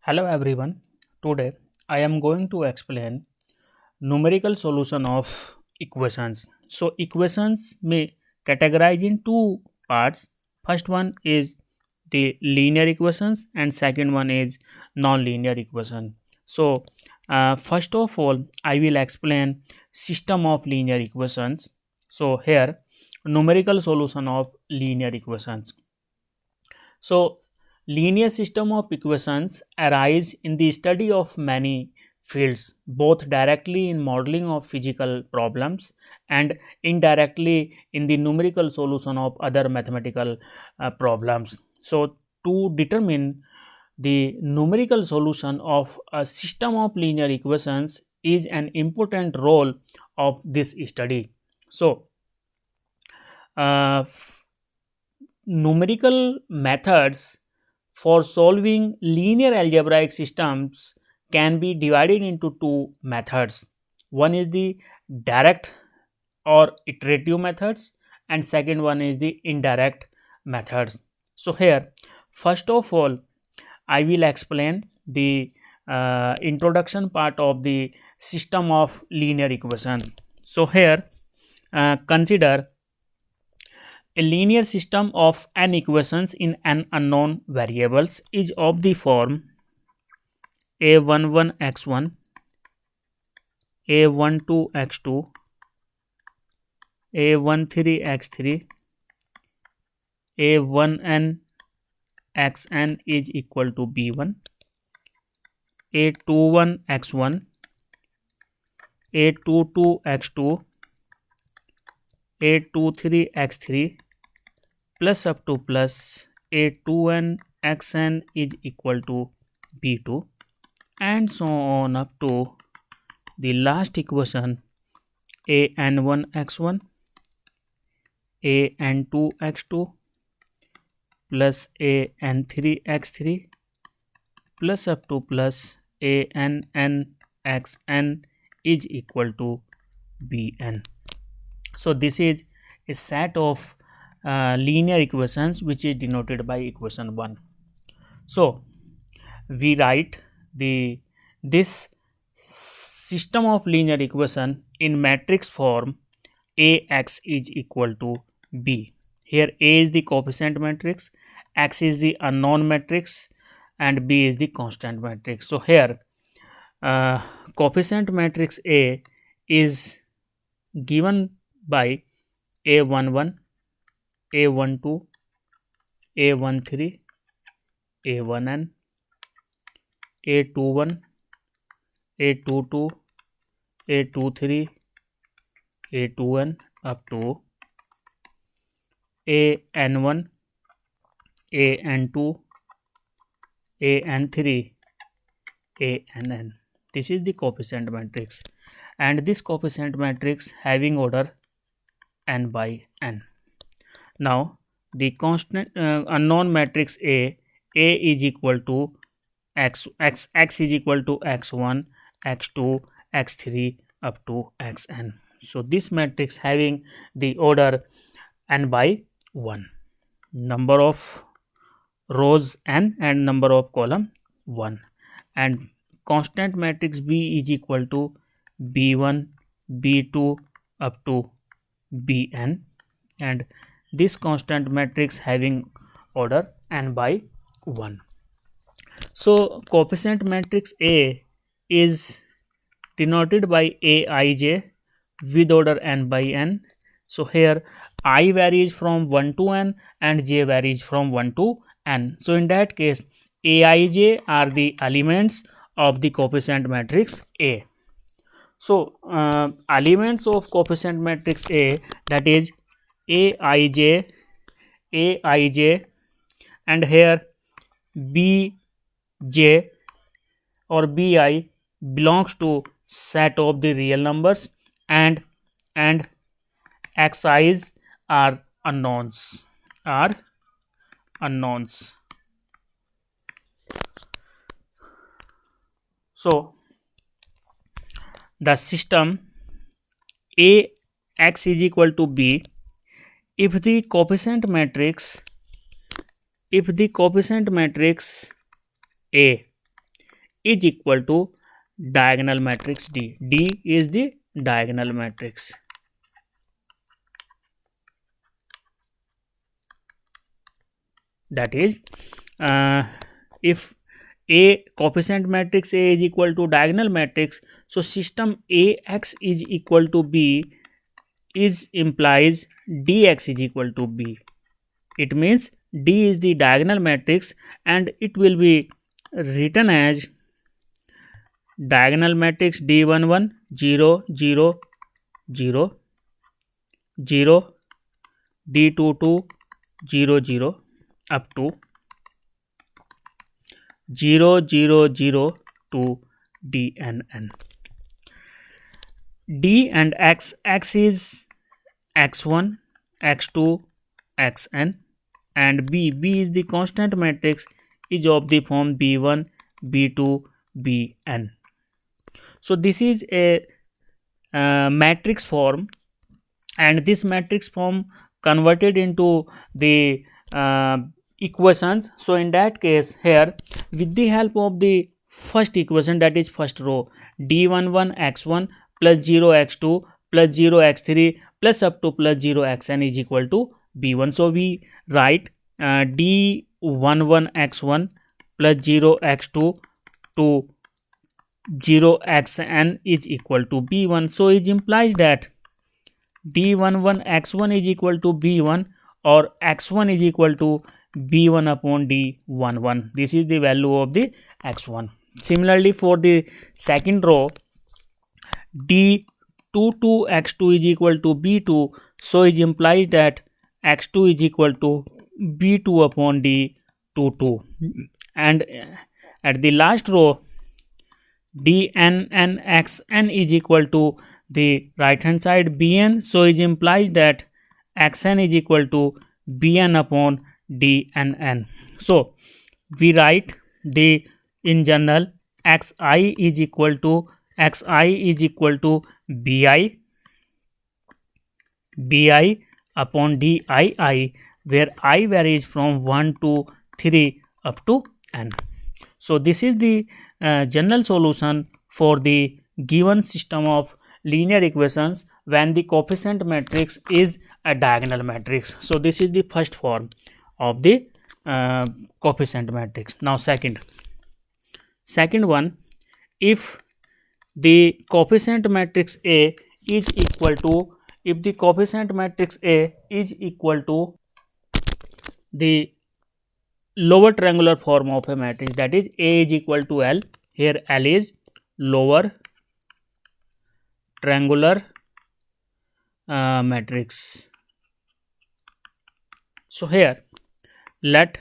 Hello everyone. Today I am going to explain numerical solution of equations. So equations may categorize in two parts. First one is the linear equations and second one is non-linear equation. So first of all I will explain system of linear equations. So here numerical solution of linear equations. So, linear system of equations arise in the study of many fields, both directly in modeling of physical problems and indirectly in the numerical solution of other mathematical problems. So, to determine the numerical solution of a system of linear equations is an important role of this study. So, uh, numerical methods for solving linear algebraic systems can be divided into two methods. One is the direct or iterative methods and second one is the indirect methods. So here first of all I will explain the introduction part of the system of linear equations. So here consider a linear system of n equations in n unknown variables is of the form a11 x1, a12 x2, a13 x3, a1n xn is equal to b1, a21 x1, a22 x2, a23 x3 plus up to plus a2n xn is equal to b2 and so on up to the last equation an1 x1 an2 x2 plus an3 x3 plus up to plus ann xn is equal to bn. So this is a set of linear equations which is denoted by equation 1. So we write this system of linear equation in matrix form ax is equal to b. Here a is the coefficient matrix, x is the unknown matrix and b is the constant matrix. So here coefficient matrix a is given by a11, a12, a13, a1n, a21, a22, a23, a2n up to an1, an2, an3, ann. This is the coefficient matrix and this coefficient matrix having order n by n. Now the constant unknown matrix a is equal to x is equal to x1, x2, x3 up to xn. So this matrix having the order n by 1, number of rows n and number of column 1, and constant matrix b is equal to b1, b2 up to bn, and this constant matrix having order n by 1. So coefficient matrix A is denoted by aij with order n by n. So here I varies from 1 to n and j varies from 1 to n. So in that case aij are the elements of the coefficient matrix A. So elements of coefficient matrix A, that is aij, aij, and here bj or bi belongs to set of the real numbers and xi's are unknowns, are unknowns. So the system a x is equal to b if the coefficient matrix a is equal to diagonal matrix D. D is the diagonal matrix. That is, if A coefficient matrix A is equal to diagonal matrix, so system AX is equal to B is implies DX is equal to B. It means D is the diagonal matrix and it will be written as diagonal matrix D11 0 0 0 0 D22 0 0 up to 0 0 0 to DNN. D and X, X is X1, X2, Xn, and B is the constant matrix, is of the form B1, B2, Bn. So this is a matrix form, and this matrix form converted into the equations. So in that case, here with the help of the first equation, that is first row, D11 x1 plus 0 x2 plus 0 x3 plus up to plus 0 xn is equal to B1. So we write D11 x1 plus 0 x2 to 0 xn is equal to B1. So it implies that D11 x1 is equal to B1 or x1 is equal to B1 upon D11. This is the value of the x1. Similarly, for the second row, D22 x2 is equal to B2. So it implies that x2 is equal to B2 upon D22. And at the last row, Dnn xn is equal to the right hand side Bn. So it implies that xn is equal to Bn upon Dnn. So we write the in general xi is equal to bi upon dii, where I varies from 1 to 3 up to n. So this is the general solution for the given system of linear equations when the coefficient matrix is a diagonal matrix. So this is the first form of the coefficient matrix. Now second one, if the coefficient matrix A is equal to, if the coefficient matrix A is equal to the lower triangular form of a matrix, that is A is equal to L. Here L is lower triangular matrix. So here let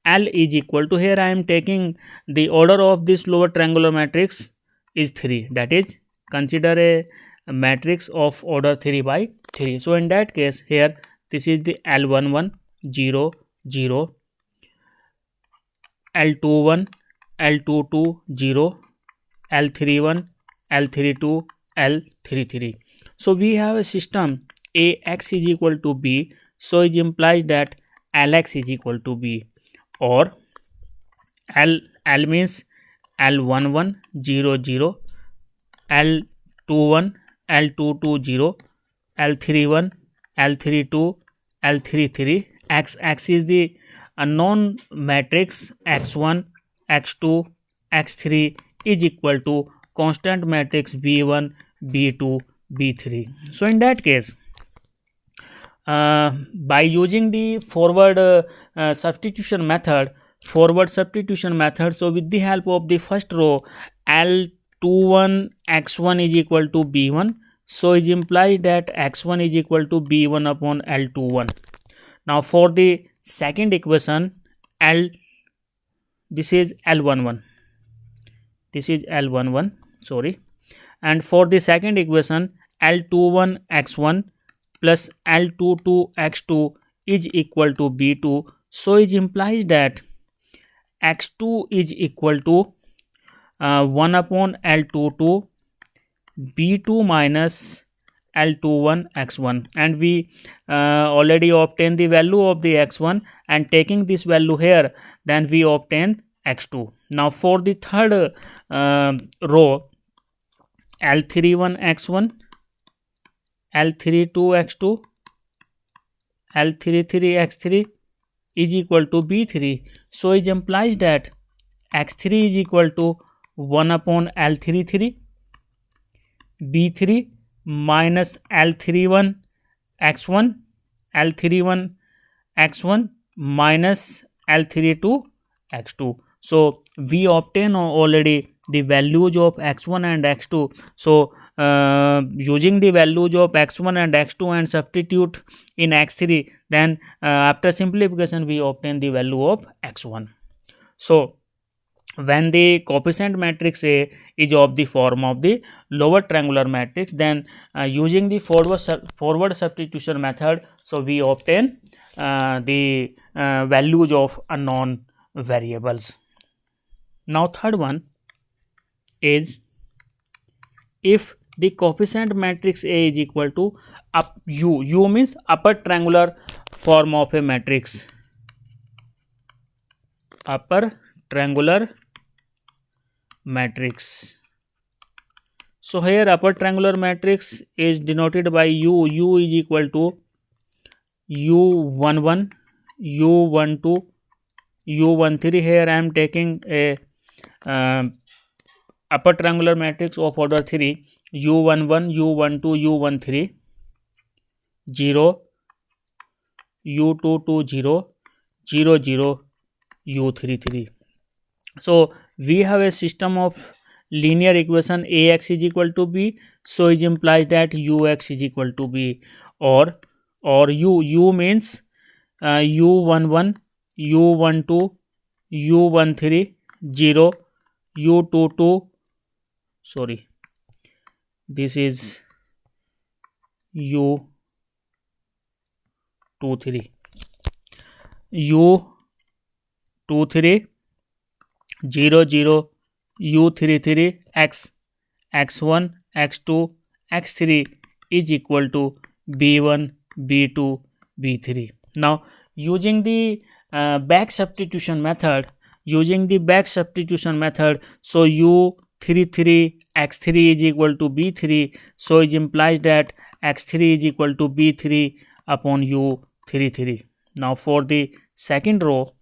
L is equal to, here I am taking the order of this lower triangular matrix is 3, that is consider a matrix of order 3 by 3. So in that case, here this is the L11 0 0, L21 L22 0, L31 L32 L33. So we have a system AX is equal to B. So it implies that LX is equal to B, or L means L11 0 0, L21 L22 0, L31 L32 L33. X is the unknown matrix x1 x2 x3 is equal to constant matrix B1 B2 B3. So in that case, by using the forward substitution method, so with the help of the first row, L21 x1 is equal to B1. So it implies that x1 is equal to B1 upon L21. Now for the second equation, this is L11, sorry, and for the second equation, L21 x1 plus L22 x2 is equal to B2. So it implies that x2 is equal to 1 upon L22 B2 minus L21 x1, and we already obtained the value of the x1, and taking this value here, then we obtain x2, Now for the third row, L31x1, L32x2, L33x3 is equal to B3. So it implies that x3 is equal to 1 upon L33, B3 minus L31 x1, L31 x1 minus L32 x2. So we obtain already the values of x1 and x2. So using the values of x1 and x2 and substitute in x3, then after simplification we obtain the value of x1. So when the coefficient matrix A is of the form of the lower triangular matrix, then using the forward substitution method, so we obtain the values of unknown variables. Now third one is, if the coefficient matrix A is equal to U means upper triangular form of a matrix, upper triangular matrix. So here upper triangular matrix is denoted by U. U is equal to U11, U12, U13. Here I am taking a upper triangular matrix of order 3, U11, U12, U13, 0, U22, 0, 0, 0, U33. So we have a system of linear equation Ax is equal to B. So it implies that Ux is equal to B, or U means U11, U12, U13, 0, U22, sorry, this is U23, U23, 0, 0, U33, x1, x2, x3 is equal to B1, B2, B3. Now using the back substitution method, so U33 x3 is equal to B3. So it implies that x3 is equal to B3 upon U33. Now for the second row,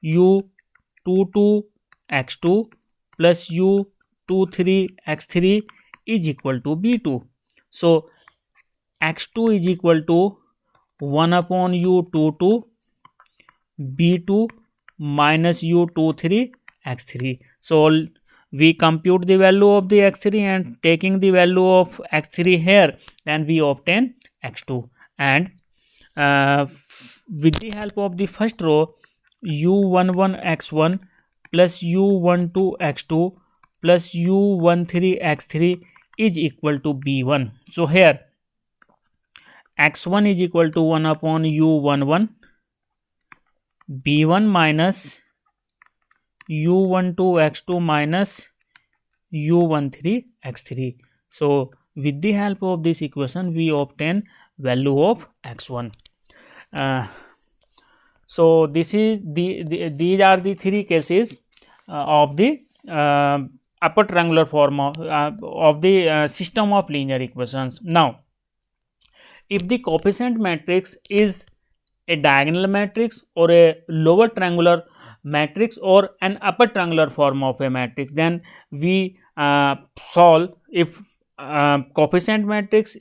U22 x2 plus U23 x3 is equal to B2. So x2 is equal to 1 upon U22 B2 minus U23 x3. So we compute the value of the x3 and taking the value of x3 here, then we obtain x2. And with the help of the first row, U11 x1 plus U12 x2 plus U13 x3 is equal to B1. So here x1 is equal to 1 upon U11 B1 minus U12 x2 minus U13 x3. So with the help of this equation we obtain value of x1. So this is these are the three cases of the upper triangular form of the system of linear equations. Now if the coefficient matrix is a diagonal matrix or a lower triangular matrix or an upper triangular form of a matrix, then we solve if coefficient matrix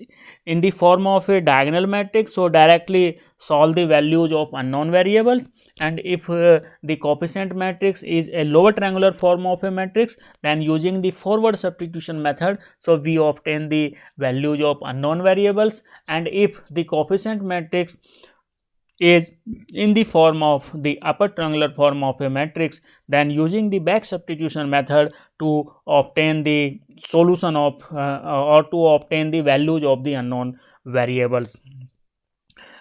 in the form of a diagonal matrix, so directly solve the values of unknown variables, and if the coefficient matrix is a lower triangular form of a matrix, then using the forward substitution method, so we obtain the values of unknown variables. And if the coefficient matrix is in the form of the upper triangular form of a matrix, then using the back substitution method to obtain the solution of or to obtain the values of the unknown variables.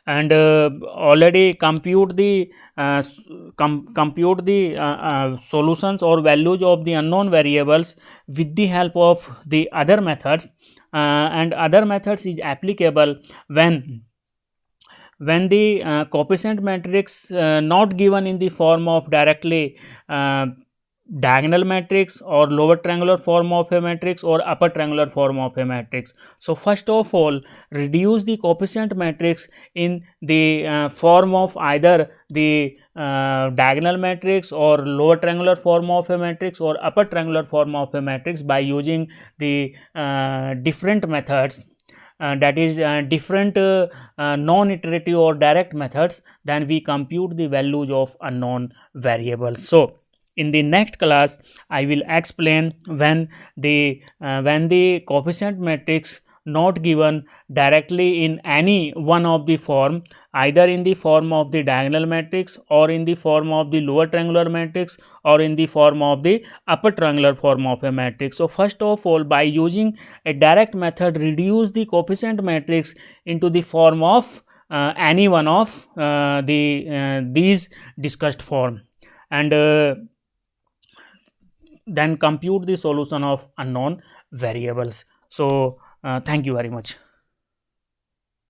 And already compute the solutions or values of the unknown variables with the help of the other methods, and other methods is applicable when when the coefficient matrix not given in the form of directly diagonal matrix or lower triangular form of a matrix or upper triangular form of a matrix. So first of all, reduce the coefficient matrix in the form of either the diagonal matrix or lower triangular form of a matrix or upper triangular form of a matrix by using the different methods, that is different non-iterative or direct methods. Then we compute the values of unknown variables. So in the next class I will explain when the coefficient matrix not given directly in any one of the form, either in the form of the diagonal matrix or in the form of the lower triangular matrix or in the form of the upper triangular form of a matrix. So first of all, by using a direct method, reduce the coefficient matrix into the form of any one of these discussed form, and then compute the solution of unknown variables. So thank you very much.